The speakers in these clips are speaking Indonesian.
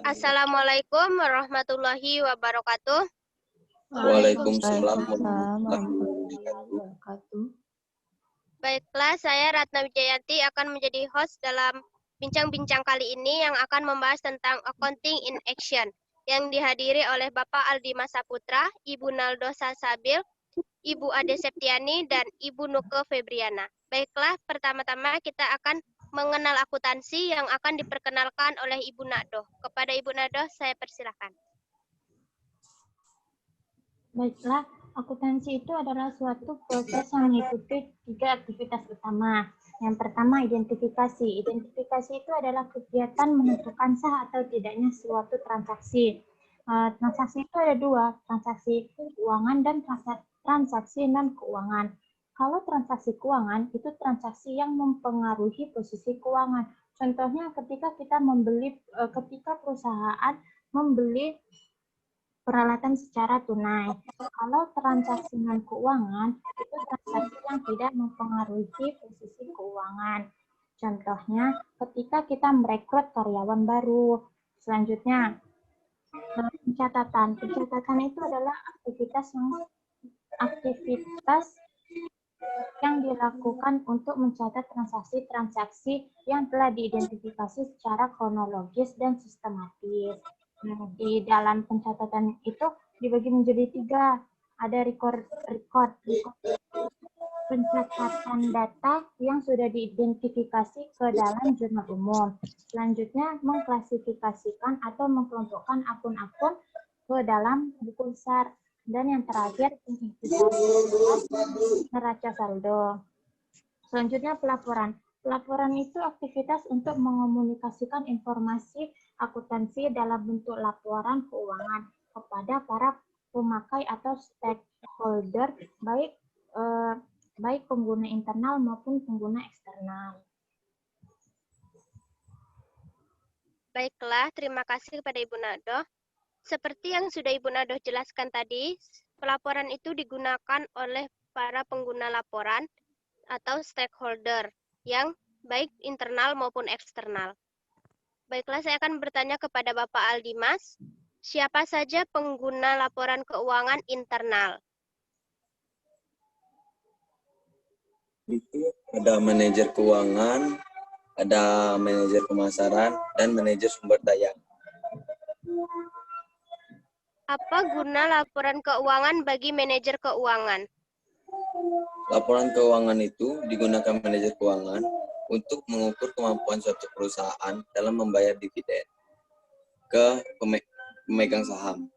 Assalamualaikum warahmatullahi wabarakatuh. Waalaikumsalam warahmatullahi wabarakatuh. Baiklah, saya Ratna Wijayanti akan menjadi host dalam bincang-bincang kali ini yang akan membahas tentang Accounting in Action yang dihadiri oleh Bapak Aldi Masaputra, Ibu Naldo Sasabil, Ibu Ade Septiani, dan Ibu Nuke Febriana. Baiklah, pertama-tama kita akan mengenal akuntansi yang akan diperkenalkan oleh Ibu Nado. Kepada Ibu Nado, saya persilahkan. Baiklah, akuntansi itu adalah suatu proses yang mengikuti 3 aktivitas utama. Yang pertama, identifikasi. Identifikasi itu adalah kegiatan menentukan sah atau tidaknya suatu transaksi. Transaksi itu ada 2, transaksi keuangan dan transaksi non-keuangan. Kalau transaksi keuangan, itu transaksi yang mempengaruhi posisi keuangan. Contohnya ketika ketika perusahaan membeli peralatan secara tunai. Kalau transaksi non keuangan, itu transaksi yang tidak mempengaruhi posisi keuangan. Contohnya, ketika kita merekrut karyawan baru. Selanjutnya, pencatatan. Pencatatan itu adalah aktivitas yang dilakukan untuk mencatat transaksi-transaksi yang telah diidentifikasi secara kronologis dan sistematis. Di dalam pencatatan itu dibagi menjadi 3. Ada record pencatatan data yang sudah diidentifikasi ke dalam jurnal umum. Selanjutnya, mengklasifikasikan atau mengkelompokkan akun-akun ke dalam buku besar. Dan yang terakhir, neraca saldo. Selanjutnya, pelaporan. Pelaporan itu aktivitas untuk mengomunikasikan informasi akuntansi dalam bentuk laporan keuangan kepada para pemakai atau stakeholder, baik pengguna internal maupun pengguna eksternal. Baiklah, terima kasih kepada Ibu Nado. Seperti yang sudah Ibu Nado jelaskan tadi, pelaporan itu digunakan oleh para pengguna laporan atau stakeholder yang baik internal maupun eksternal. Baiklah, saya akan bertanya kepada Bapak Aldimas, siapa saja pengguna laporan keuangan internal? Itu ada manajer keuangan, ada manajer pemasaran, dan manajer sumber daya. Apa guna laporan keuangan bagi manajer keuangan? Laporan keuangan itu digunakan manajer keuangan untuk mengukur kemampuan suatu perusahaan dalam membayar dividen ke pemegang saham.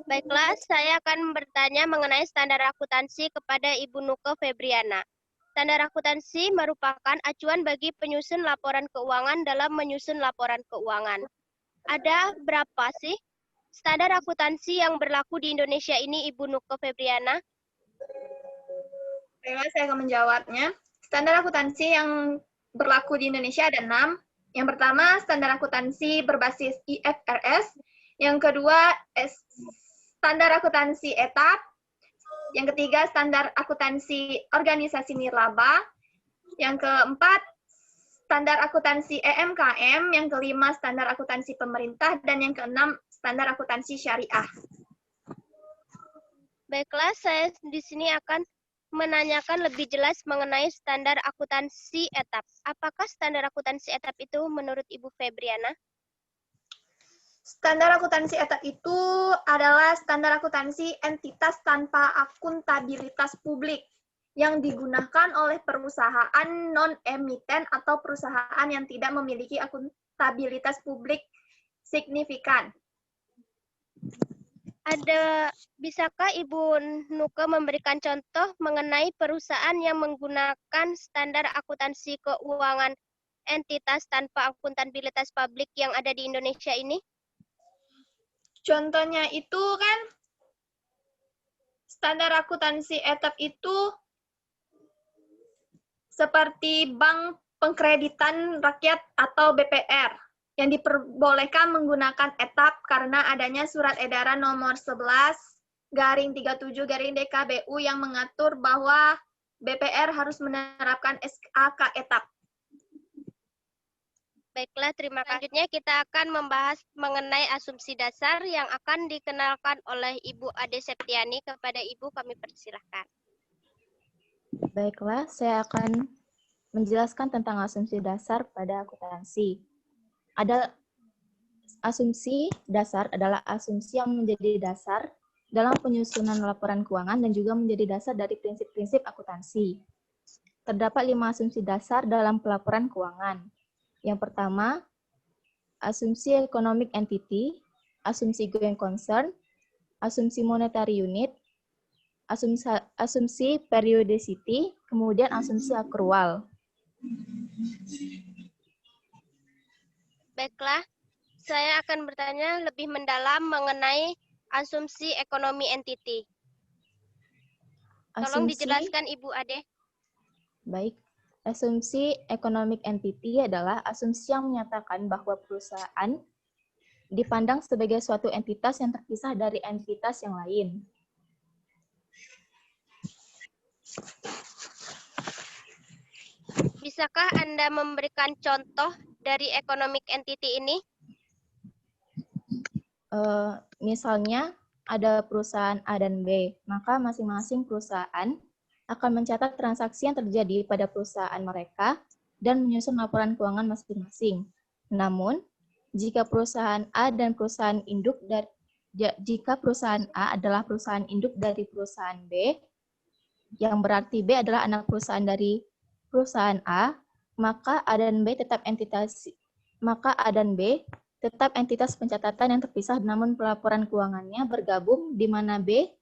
Baiklah, saya akan bertanya mengenai standar akuntansi kepada Ibu Nuke Febriana. Standar akuntansi merupakan acuan bagi penyusun laporan keuangan dalam menyusun laporan keuangan. Ada berapa sih standar akuntansi yang berlaku di Indonesia ini, Ibu Nuke Febriana? Baiklah, saya akan menjawabnya. Standar akuntansi yang berlaku di Indonesia ada 6. Yang pertama, standar akuntansi berbasis IFRS. Yang kedua, standar akuntansi etap. Yang ketiga, standar akuntansi organisasi nirlaba. Yang keempat, standar akuntansi EMKM. Yang kelima, standar akuntansi pemerintah. Dan yang keenam, standar akuntansi syariah. Baiklah, saya di sini akan menanyakan lebih jelas mengenai standar akuntansi etap. Apakah standar akuntansi etap itu menurut Ibu Febriana? Standar akuntansi etap itu adalah standar akuntansi entitas tanpa akuntabilitas publik yang digunakan oleh perusahaan non-emiten atau perusahaan yang tidak memiliki akuntabilitas publik signifikan. Bisakah Ibu Nuke memberikan contoh mengenai perusahaan yang menggunakan standar akuntansi keuangan entitas tanpa akuntabilitas publik yang ada di Indonesia ini? Contohnya itu kan, standar akuntansi etap itu seperti Bank Pengkreditan Rakyat atau BPR, yang diperbolehkan menggunakan etap karena adanya surat edaran nomor 11/37/DKBU yang mengatur bahwa BPR harus menerapkan SAK etap. Baiklah, terima kasih. Selanjutnya kita akan membahas mengenai asumsi dasar yang akan dikenalkan oleh Ibu Ade Septiani. Kepada Ibu kami persilahkan. Baiklah, saya akan menjelaskan tentang asumsi dasar pada akuntansi. Ada asumsi dasar adalah asumsi yang menjadi dasar dalam penyusunan laporan keuangan dan juga menjadi dasar dari prinsip-prinsip akuntansi. Terdapat 5 asumsi dasar dalam pelaporan keuangan. Yang pertama, asumsi economic entity, asumsi going concern, asumsi monetary unit, asumsi periodicity, kemudian asumsi akrual. Baiklah, saya akan bertanya lebih mendalam mengenai asumsi ekonomi entity. Tolong dijelaskan Ibu Ade. Baik, asumsi economic entity adalah asumsi yang menyatakan bahwa perusahaan dipandang sebagai suatu entitas yang terpisah dari entitas yang lain. Bisakah Anda memberikan contoh dari economic entity ini? Misalnya, ada perusahaan A dan B, maka masing-masing perusahaan akan mencatat transaksi yang terjadi pada perusahaan mereka dan menyusun laporan keuangan masing-masing. Namun, jika perusahaan A dan perusahaan induk jika perusahaan A adalah perusahaan induk dari perusahaan B, yang berarti B adalah anak perusahaan dari perusahaan A, maka A dan B tetap entitas pencatatan yang terpisah, namun pelaporan keuangannya bergabung di mana B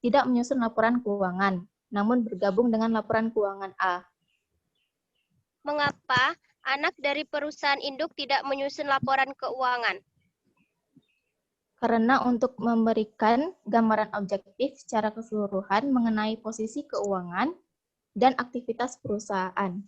tidak menyusun laporan keuangan, namun bergabung dengan laporan keuangan A. Mengapa anak dari perusahaan induk tidak menyusun laporan keuangan? Karena untuk memberikan gambaran objektif secara keseluruhan mengenai posisi keuangan dan aktivitas perusahaan.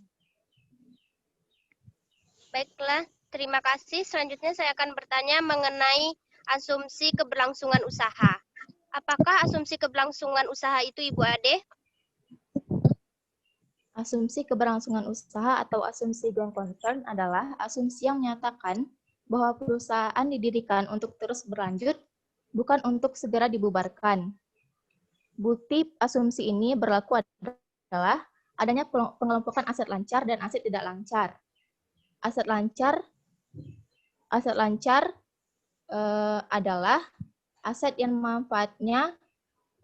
Baiklah, terima kasih. Selanjutnya saya akan bertanya mengenai asumsi keberlangsungan usaha. Apakah asumsi keberlangsungan usaha itu, Ibu Ade? Asumsi keberlangsungan usaha atau asumsi going concern adalah asumsi yang menyatakan bahwa perusahaan didirikan untuk terus berlanjut, bukan untuk segera dibubarkan. Bukti asumsi ini berlaku adalah adanya pengelompokan aset lancar dan aset tidak lancar. Aset lancar adalah aset yang manfaatnya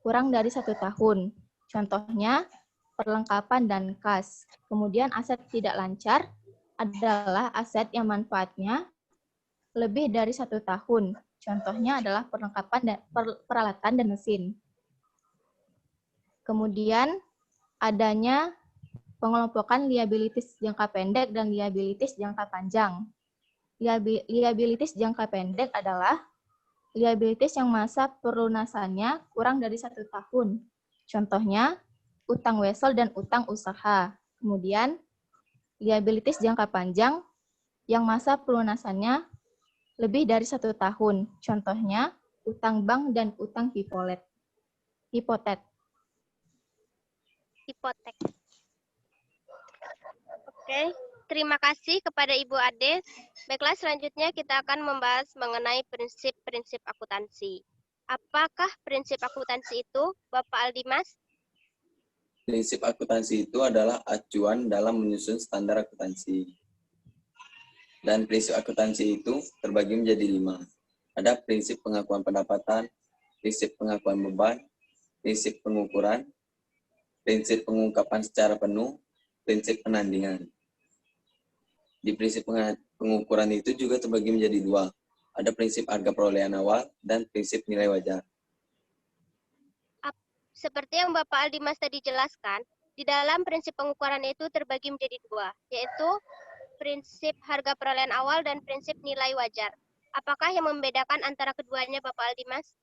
kurang dari 1 tahun. Contohnya, perlengkapan dan kas. Kemudian aset tidak lancar adalah aset yang manfaatnya lebih dari 1 tahun. Contohnya adalah perlengkapan dan peralatan dan mesin. Kemudian adanya pengelompokan liabilities jangka pendek dan liabilities jangka panjang. Liabilities jangka pendek adalah liabilities yang masa pelunasannya kurang dari 1 tahun. Contohnya, utang wesel dan utang usaha. Kemudian, liabilities jangka panjang yang masa pelunasannya lebih dari 1 tahun. Contohnya, utang bank dan utang hipotek. Oke, terima kasih kepada Ibu Ade. Baiklah, selanjutnya kita akan membahas mengenai prinsip-prinsip akuntansi. Apakah prinsip akuntansi itu, Bapak Aldimas? Prinsip akuntansi itu adalah acuan dalam menyusun standar akuntansi. Dan prinsip akuntansi itu terbagi menjadi 5. Ada prinsip pengakuan pendapatan, prinsip pengakuan beban, prinsip pengukuran, prinsip pengungkapan secara penuh, prinsip penandingan. Di prinsip pengukuran itu juga terbagi menjadi 2. Ada prinsip harga perolehan awal dan prinsip nilai wajar. Seperti yang Bapak Aldimas tadi jelaskan, di dalam prinsip pengukuran itu terbagi menjadi 2, yaitu prinsip harga perolehan awal dan prinsip nilai wajar. Apakah yang membedakan antara keduanya, Bapak Aldimas?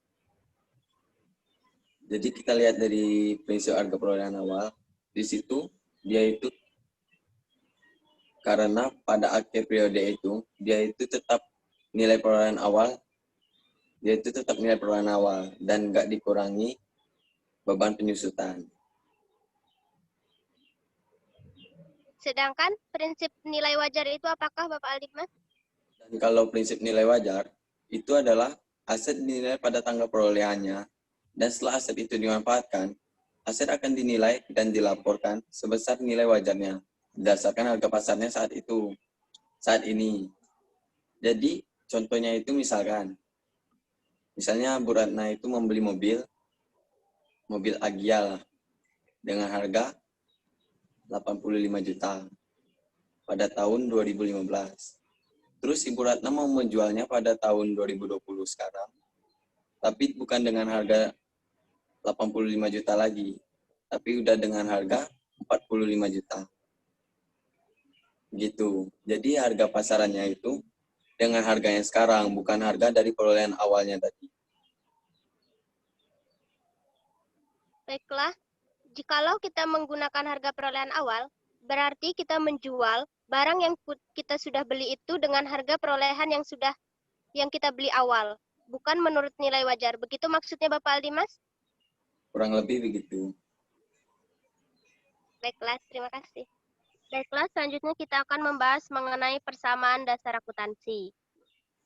Jadi kita lihat dari prinsip harga perolehan awal, di situ dia itu karena pada akhir periode itu, dia itu tetap nilai perolehan awal, dan nggak dikurangi beban penyusutan. Sedangkan prinsip nilai wajar itu apakah, Bapak Aldimas? Dan kalau prinsip nilai wajar, itu adalah aset dinilai pada tanggal perolehannya, dan setelah aset itu dimanfaatkan, aset akan dinilai dan dilaporkan sebesar nilai wajarnya, berdasarkan harga pasarnya saat ini. Jadi, contohnya itu misalnya Bu Ratna itu membeli mobil Agya lah, dengan harga 85 juta pada tahun 2015. Terus Ibu Ratna mau menjualnya pada tahun 2020 sekarang, tapi bukan dengan harga 85 juta lagi, tapi udah dengan harga 45 juta. Gitu. Jadi harga pasarannya itu dengan harganya sekarang, bukan harga dari perolehan awalnya tadi. Baiklah, jikalau kita menggunakan harga perolehan awal, berarti kita menjual barang yang kita sudah beli itu dengan harga perolehan yang kita beli awal, bukan menurut nilai wajar. Begitu maksudnya Bapak Aldimas? Kurang lebih begitu. Baiklah, terima kasih. Baiklah, selanjutnya kita akan membahas mengenai persamaan dasar akuntansi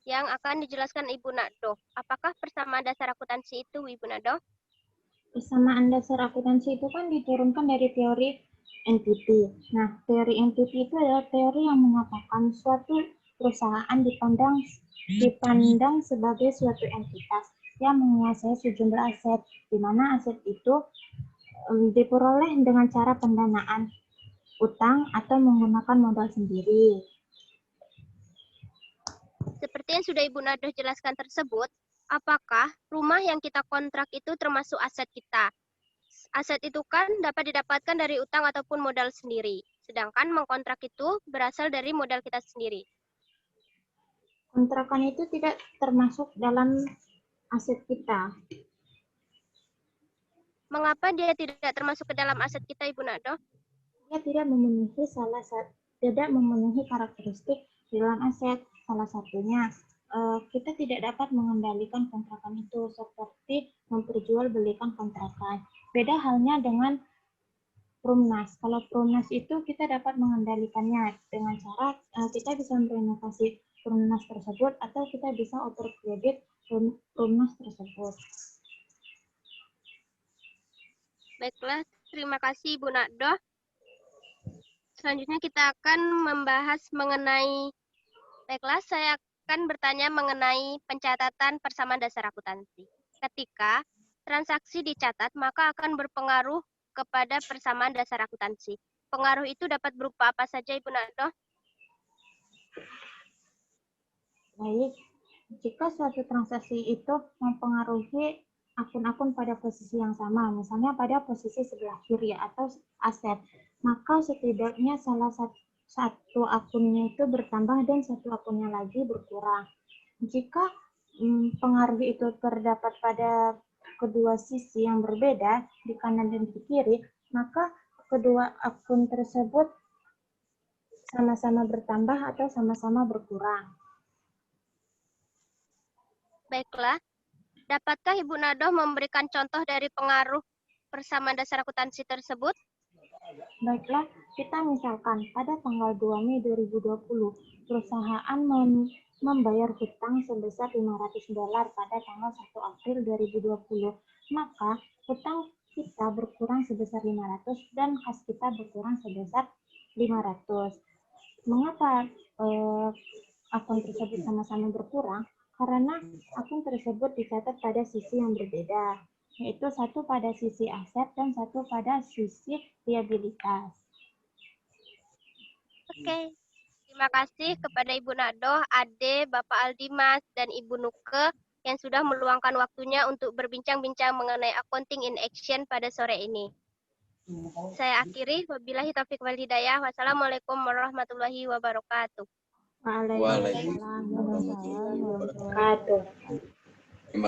yang akan dijelaskan Ibu Nakdoh. Apakah persamaan dasar akuntansi itu, Ibu Nakdoh? Persamaan dasar akuntansi itu kan diturunkan dari teori entity. Nah, teori entity itu adalah teori yang mengatakan suatu perusahaan dipandang sebagai suatu entitas yang menguasai sejumlah aset, di mana aset itu diperoleh dengan cara pendanaan utang atau menggunakan modal sendiri. Seperti yang sudah Ibu Nakdoh jelaskan tersebut, apakah rumah yang kita kontrak itu termasuk aset kita? Aset itu kan dapat didapatkan dari utang ataupun modal sendiri, sedangkan mengkontrak itu berasal dari modal kita sendiri. Kontrakan itu tidak termasuk dalam aset kita. Mengapa dia tidak termasuk ke dalam aset kita, Ibu Nakdoh? Dia tidak memenuhi karakteristik di dalam aset. Salah satunya, kita tidak dapat mengendalikan kontrakan itu seperti memperjualbelikan kontrakan. Beda halnya dengan Prumnas. Kalau Prumnas itu kita dapat mengendalikannya dengan cara kita bisa merenovasi Prumnas tersebut atau kita bisa oper kredit Prumnas tersebut. Baiklah, terima kasih Ibu Nakdoh. Selanjutnya kita akan membahas mengenai, baiklah saya akan bertanya mengenai pencatatan persamaan dasar akuntansi. Ketika transaksi dicatat, maka akan berpengaruh kepada persamaan dasar akuntansi. Pengaruh itu dapat berupa apa saja, Ibu Nakdoh? Baik, jika suatu transaksi itu mempengaruhi akun-akun pada posisi yang sama, misalnya pada posisi sebelah kiri atau aset, maka setidaknya salah satu akunnya itu bertambah dan satu akunnya lagi berkurang. Jika pengaruh itu terdapat pada kedua sisi yang berbeda, di kanan dan di kiri, maka kedua akun tersebut sama-sama bertambah atau sama-sama berkurang. Baiklah, dapatkah Ibu Nakdoh memberikan contoh dari pengaruh persamaan dasar akuntansi tersebut? Baiklah, kita misalkan pada tanggal 2 Mei 2020, perusahaan membayar hutang sebesar $500 pada tanggal 1 April 2020. Maka hutang kita berkurang sebesar 500 dan kas kita berkurang sebesar 500. Mengapa akun tersebut sama-sama berkurang? Karena akun tersebut dicatat pada sisi yang berbeda, yaitu satu pada sisi aset dan satu pada sisi liabilitas. Oke, terima kasih kepada Ibu Nakdoh, Ade, Bapak Aldimas, dan Ibu Nuke yang sudah meluangkan waktunya untuk berbincang-bincang mengenai accounting in action pada sore ini. Saya akhiri, wabillahi taufiq wal hidayah. Wassalamualaikum warahmatullahi wabarakatuh. Waalaikumsalam warahmatullahi wabarakatuh.